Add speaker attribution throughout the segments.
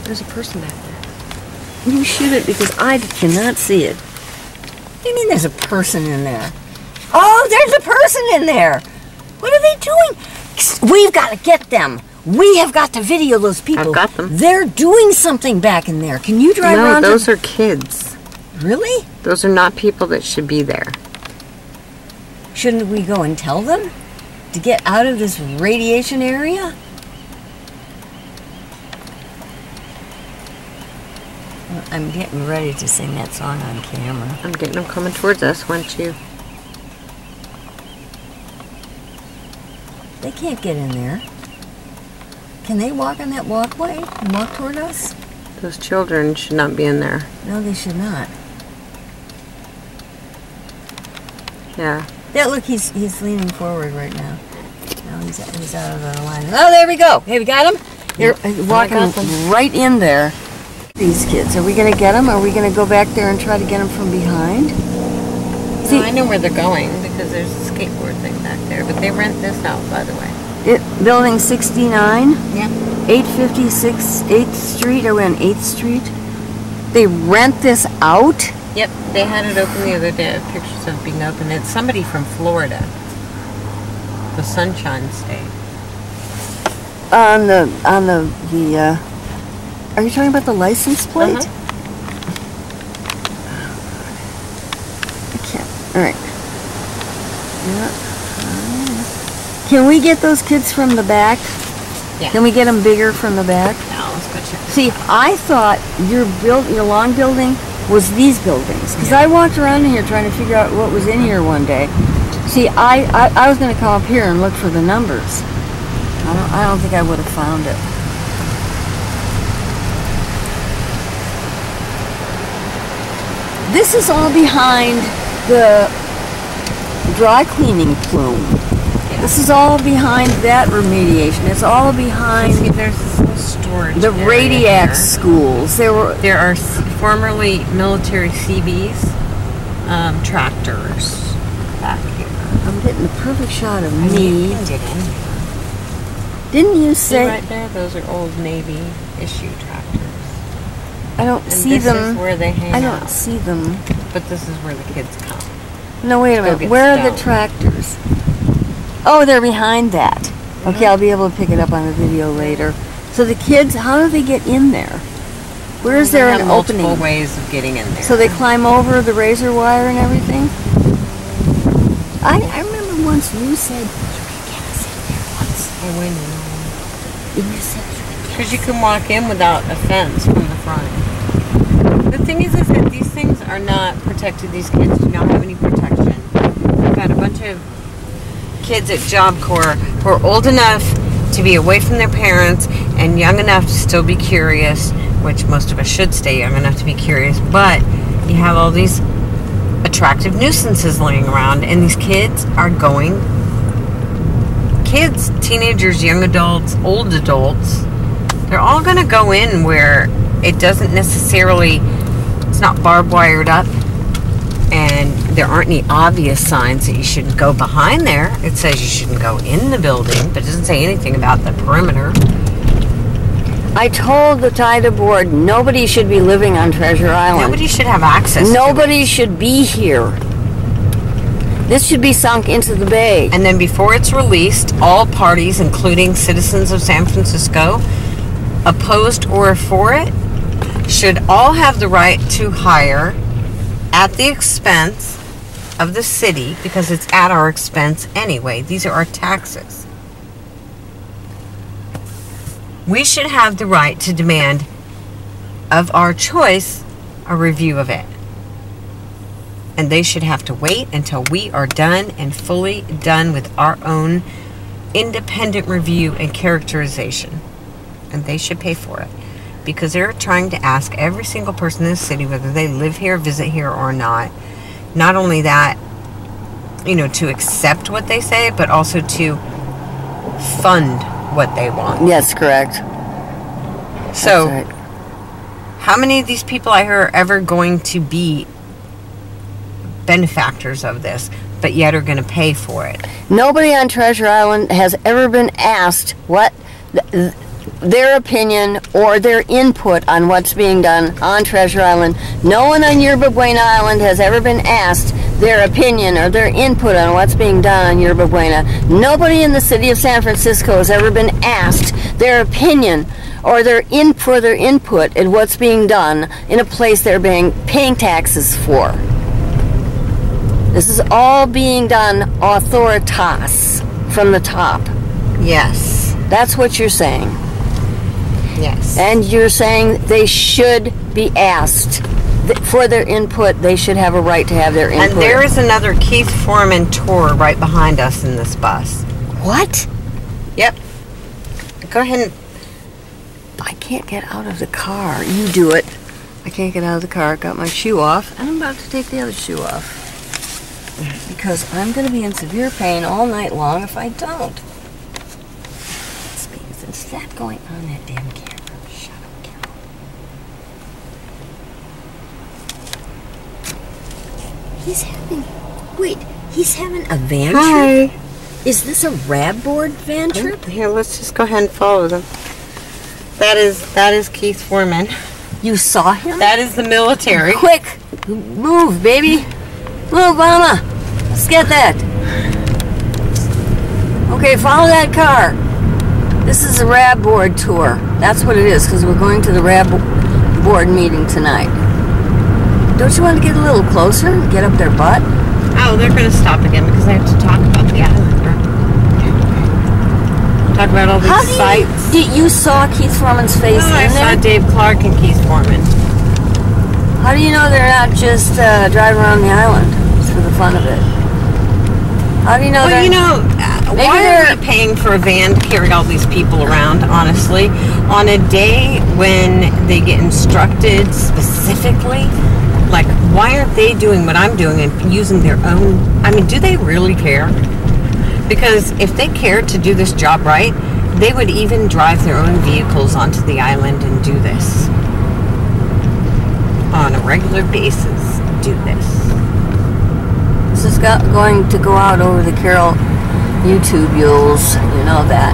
Speaker 1: There's a person back there.
Speaker 2: You shouldn't, because I cannot see it. What do you mean there's a person in there? Oh, there's a person in there. What are they doing? We've got to get them. We have got to video those people.
Speaker 1: I've got them.
Speaker 2: They're doing something back in there. Can you drive around?
Speaker 1: No, those are kids.
Speaker 2: Really?
Speaker 1: Those are not people that should be there.
Speaker 2: Shouldn't we go and tell them to get out of this radiation area? I'm getting ready to sing that song on camera.
Speaker 1: I'm getting them coming towards us, weren't you?
Speaker 2: They can't get in there. Can they walk on that walkway and walk toward us?
Speaker 1: Those children should not be in there.
Speaker 2: No, they should not.
Speaker 1: Yeah.
Speaker 2: Yeah, look, he's leaning forward right now. No, he's out of the line. Oh, there we go. Hey, we got him? They're walking right in there. These kids, are we going to get them? Are we going to go back there and try to get them from behind?
Speaker 1: See, I know where they're going because there's a skateboard thing back there, but they rent this out, by the way.
Speaker 2: Building 69?
Speaker 1: Yep.
Speaker 2: 856 8th Street. Are we on 8th Street? They rent this out?
Speaker 1: Yep, they had it open the other day. Pictures of it being open. It's somebody from Florida. The Sunshine State.
Speaker 2: Are you talking about the license plate? I can't. All right. Yeah. Can we get those kids from the back?
Speaker 1: Yeah.
Speaker 2: Can we get them bigger from the back?
Speaker 1: No, let's go check.
Speaker 2: See, I thought your long building was these buildings, because I walked around in here trying to figure out what was in here one day. See, I was going to come up here and look for the numbers. I don't think I would have found it. This is all behind the dry cleaning plume. Yeah. This is all behind that remediation. It's all behind.
Speaker 1: See, there's this storage.
Speaker 2: The Radiac schools. There
Speaker 1: are formerly military CBs, tractors back here.
Speaker 2: I'm getting the perfect shot of me.
Speaker 1: Didn't
Speaker 2: you say?
Speaker 1: Right there, those are old Navy issue tractors.
Speaker 2: I don't see them.
Speaker 1: This is where they hang out.
Speaker 2: I don't see them.
Speaker 1: But this is where the kids come.
Speaker 2: No, wait a minute. Where are the tractors? Oh, they're behind that. Okay, I'll be able to pick it up on the video later. So the kids, how do they get in there? Where is there an opening?
Speaker 1: Multiple ways of getting in there.
Speaker 2: So they climb over the razor wire and everything? I remember once you said you could get us in there once.
Speaker 1: Oh, wait a minute.
Speaker 2: And you said you could get
Speaker 1: because you can walk in without a fence from the front. The thing is that these things are not protected. These kids do not have any protection. We've got a bunch of kids at Job Corps who are old enough to be away from their parents and young enough to still be curious, which most of us should stay young enough to be curious, but you have all these attractive nuisances laying around, and these kids are going, kids, teenagers, young adults, old adults, they're all going to go in where it doesn't necessarily, it's not barbed wired up, and there aren't any obvious signs that you shouldn't go behind there. It says you shouldn't go in the building, but it doesn't say anything about the perimeter.
Speaker 2: I told the TIDA board nobody should be living on Treasure Island.
Speaker 1: Nobody should have access
Speaker 2: Nobody should be here. This should be sunk into the bay.
Speaker 1: And then before it's released, all parties, including citizens of San Francisco, opposed or for it, should all have the right to hire at the expense of the city, because it's at our expense anyway. These are our taxes. We should have the right to demand of our choice a review of it. And they should have to wait until we are done and fully done with our own independent review and characterization. And they should pay for it. Because they're trying to ask every single person in the city, whether they live here, visit here, or not. Not only that, you know, to accept what they say, but also to fund what they want.
Speaker 2: Yes, correct.
Speaker 1: So,
Speaker 2: right.
Speaker 1: How many of these people I hear are ever going to be benefactors of this, but yet are going to pay for it?
Speaker 2: Nobody on Treasure Island has ever been asked what their opinion or their input on what's being done on Treasure Island. No one on Yerba Buena Island has ever been asked their opinion or their input on what's being done on Yerba Buena. Nobody in the city of San Francisco has ever been asked their opinion or their input at what's being done in a place they're paying taxes for. This is all being done authoritas, from the top.
Speaker 1: Yes.
Speaker 2: That's what you're saying.
Speaker 1: Yes.
Speaker 2: And you're saying they should be asked for their input. They should have a right to have their input.
Speaker 1: And there is another Keith Foreman tour right behind us in this bus.
Speaker 2: What?
Speaker 1: Yep. Go ahead and...
Speaker 2: I can't get out of the car. You do it. I can't get out of the car. Got my shoe off. And I'm about to take the other shoe off. Because I'm going to be in severe pain all night long if I don't. Is that going on that damn camera? Shut up, Carol. He's having a van trip? Is this a rab board van trip?
Speaker 1: Here, let's just go ahead and follow them. That is Keith Foreman.
Speaker 2: You saw him?
Speaker 1: That is the military.
Speaker 2: Quick! Move, baby! Move, Mama! Let's get that. Okay, follow that car. This is a rab board tour. That's what it is, because we're going to the rab board meeting tonight. Don't you want to get a little closer and get up their butt?
Speaker 1: Oh, they're going to stop again because I have to talk about the island. Talk about all these sites.
Speaker 2: You saw Keith Foreman's face in there?
Speaker 1: I saw Dave Clark and Keith Foreman.
Speaker 2: How do you know they're not just driving around the island just for the fun of it? How do you know
Speaker 1: Well, you know, why are we paying for a van to carry all these people around, honestly? On a day when they get instructed specifically, like, why aren't they doing what I'm doing and using their own... I mean, do they really care? Because if they cared to do this job right, they would even drive their own vehicles onto the island and do this. On a regular basis, do this.
Speaker 2: This is going to go out over the Carol YouTube mules. You know that.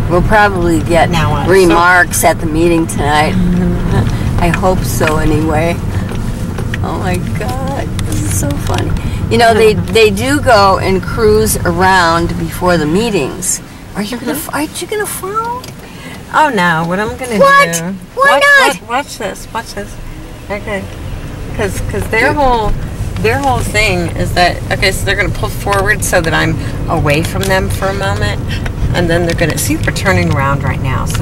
Speaker 2: We'll probably get remarks at the meeting tonight. I hope so anyway. Oh my God, this is so funny. You know, they do go and cruise around before the meetings. Aren't you gonna follow?
Speaker 1: Oh no! What I'm gonna do?
Speaker 2: Why not?
Speaker 1: Watch this. Watch this. Okay. Because their whole thing is that so they're gonna pull forward so that I'm away from them for a moment, and then they're gonna see we're turning around right now. So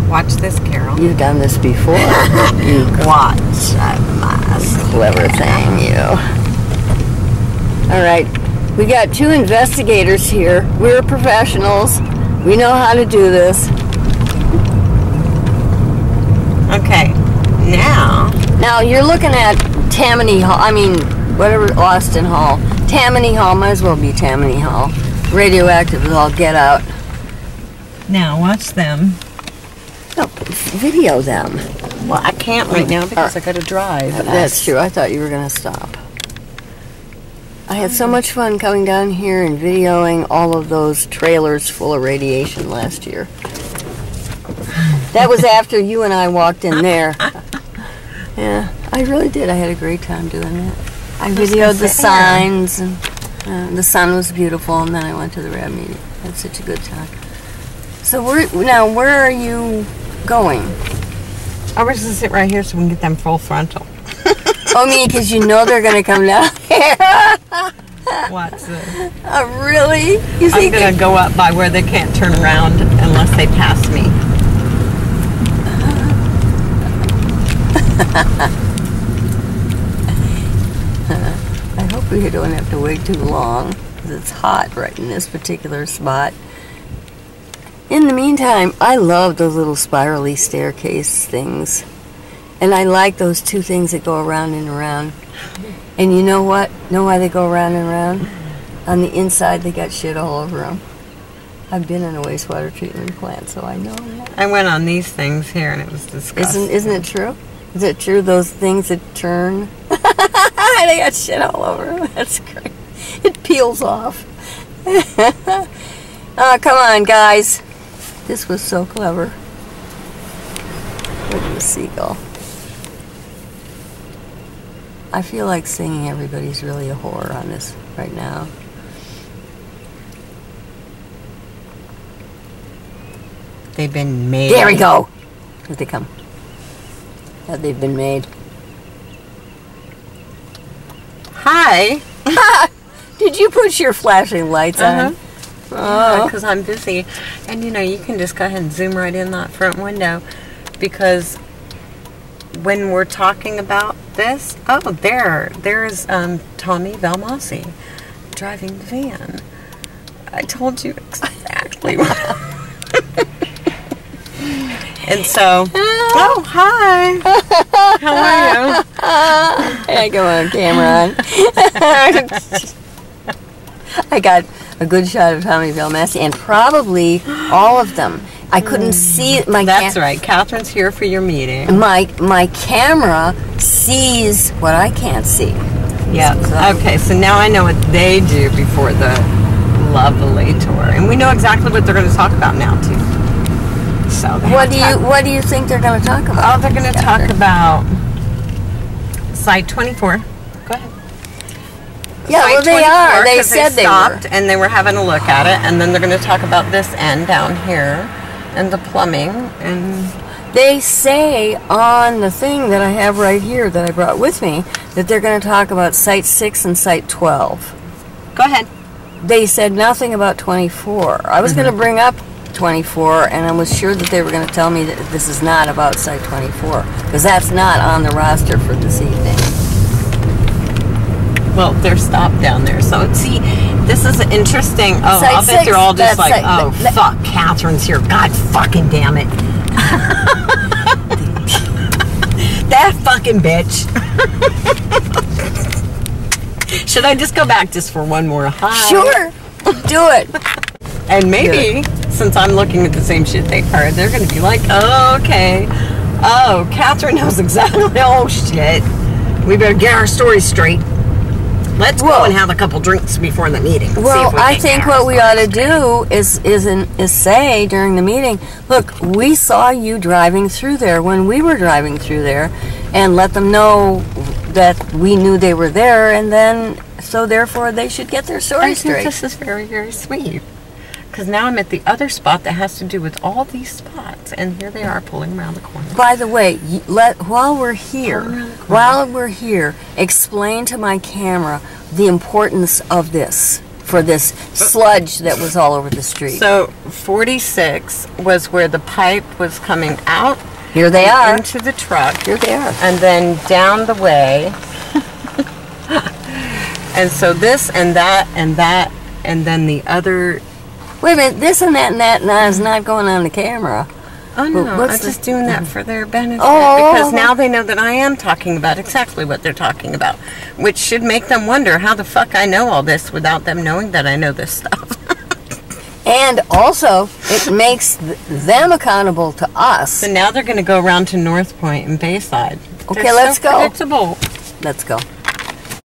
Speaker 1: watch this, Carol.
Speaker 2: You've done this before.
Speaker 1: You watch.
Speaker 2: Clever thing, you. All right, we got 2 investigators here. We're professionals. We know how to do this.
Speaker 1: Okay, now
Speaker 2: you're looking at Tammany Hall. I mean, whatever, Austin Hall. Tammany Hall, might as well be Tammany Hall. Radioactive is all get out.
Speaker 1: Now watch them.
Speaker 2: No, video them.
Speaker 1: Well, I can't right now because I got to drive.
Speaker 2: That's true. I thought you were going to stop. I had so much fun coming down here and videoing all of those trailers full of radiation last year. That was after you and I walked in there. Yeah, I really did. I had a great time doing that. I videoed the signs, and the sun was beautiful, and then I went to the rab meeting. Had such a good time. So where are you going?
Speaker 1: I was going to sit right here so we can get them full frontal.
Speaker 2: Oh, me, because you know they're going to come down here.
Speaker 1: Watch this.
Speaker 2: Really? You
Speaker 1: I'm going to go up by where they can't turn around unless they pass me.
Speaker 2: I hope we don't have to wait too long, because it's hot right in this particular spot. In the meantime, I love those little spirally staircase things. And I like those 2 things that go around and around. And you know what? Know why they go around and around? On the inside, they got shit all over them. I've been in a wastewater treatment plant, so I know that.
Speaker 1: I went on these things here, and it was disgusting.
Speaker 2: Isn't it true? Is it true, those things that turn? They got shit all over them. That's great. It peels off. Oh, come on, guys. This was so clever. Look at the seagull. I feel like singing Everybody's Really a Whore on this right now.
Speaker 1: They've been made.
Speaker 2: There we go. Here they come. Yeah, they've been made.
Speaker 1: Hi.
Speaker 2: Did you put your flashing lights on?
Speaker 1: Oh, because I'm busy. And you know, you can just go ahead and zoom right in that front window, because when we're talking about this, oh, there's Tommy Valmasi driving the van. I told you exactly what. And so, oh, hi. How are you?
Speaker 2: I go on camera. I got a good shot of Tommy Valmasi, and probably all of them. I couldn't see my.
Speaker 1: That's right. Catherine's here for your meeting.
Speaker 2: My camera sees what I can't see.
Speaker 1: Yeah. Okay. So now I know what they do before the lovely tour, and we know exactly what they're going to talk about now too. So
Speaker 2: what do you think they're going to talk about?
Speaker 1: Oh, they're going to talk about site 24. Go ahead.
Speaker 2: Yeah, well, they are. They said they
Speaker 1: stopped
Speaker 2: were.
Speaker 1: And they were having a look at it, and then they're going to talk about this end down here and the plumbing. And
Speaker 2: they say on the thing that I have right here that I brought with me that they're going to talk about site 6 and site 12.
Speaker 1: Go ahead.
Speaker 2: They said nothing about 24. I was going to bring up 24, and I was sure that they were going to tell me that this is not about site 24, because that's not on the roster for this evening.
Speaker 1: Well, they're stopped down there. So, see, this is interesting. Oh,
Speaker 2: Site
Speaker 1: I'll bet
Speaker 2: 6,
Speaker 1: they're all just like, oh,
Speaker 2: that,
Speaker 1: fuck, Catherine's here. God fucking damn it. That fucking bitch. Should I just go back just for one more hi?
Speaker 2: Sure. Do it.
Speaker 1: And maybe, since I'm looking at the same shit they are, they're going to be like, oh, okay. Oh, Catherine knows exactly. Oh, shit. We better get our story straight. Let's go and have a couple drinks before the meeting.
Speaker 2: Well, I think what we ought to do is say during the meeting, look, we saw you driving through there when we were driving through there, and let them know that we knew they were there, and then, so therefore they should get their story straight.
Speaker 1: I think this is very, very sweet. Because now I'm at the other spot that has to do with all these spots, and here they are pulling around the corner.
Speaker 2: By the way, while we're here, explain to my camera the importance of this for this sludge that was all over the street.
Speaker 1: So 46 was where the pipe was coming out.
Speaker 2: Here they are.
Speaker 1: Into the truck.
Speaker 2: Here they are.
Speaker 1: And then down the way. And so this and that and that and then the other.
Speaker 2: Wait a minute, this and that is not going on the camera.
Speaker 1: Oh no, I'm just doing that for their benefit,
Speaker 2: Oh.
Speaker 1: because now they know that I am talking about exactly what they're talking about, which should make them wonder how the fuck I know all this without them knowing that I know this stuff.
Speaker 2: And also, it makes them accountable to us.
Speaker 1: So now they're going to go around to North Point and Bayside.
Speaker 2: Okay,
Speaker 1: They're
Speaker 2: let's
Speaker 1: so
Speaker 2: go.
Speaker 1: predictable.
Speaker 2: Let's go.